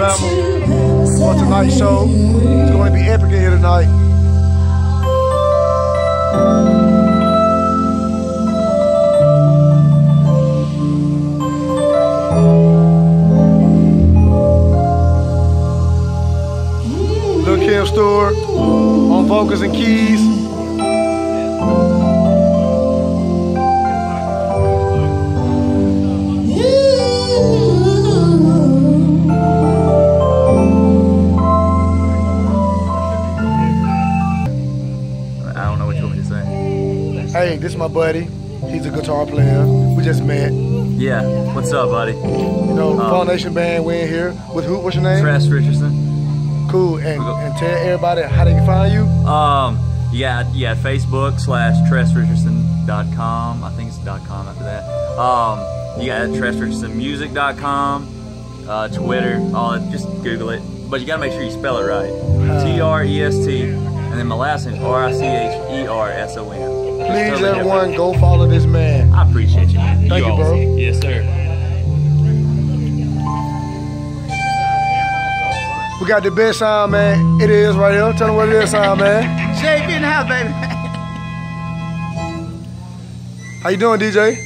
Alabama for tonight's show. It's going to be epic in here tonight. Lil' Kim Stewart on vocals and keys. Hey, this is my buddy. He's a guitar player. We just met. Yeah. What's up, buddy? You know, Foundation Band, we in here. With who? What's your name? Tress Richardson. Cool. And tell everybody how they can find you. Yeah, Facebook/TressRichardson.com. I think it's .com after that. You got TressRichardSonMusic.com, Twitter, all that. Just Google it. But you gotta make sure you spell it right. TREST, and then my last name is RICHERSON. Please, everyone, go follow this man. I appreciate you, man. Thank you, bro. Yes, sir. We got the best sound, man. It is right here. Tell them what it is, sound, man. JP in the house, baby. How you doing, DJ?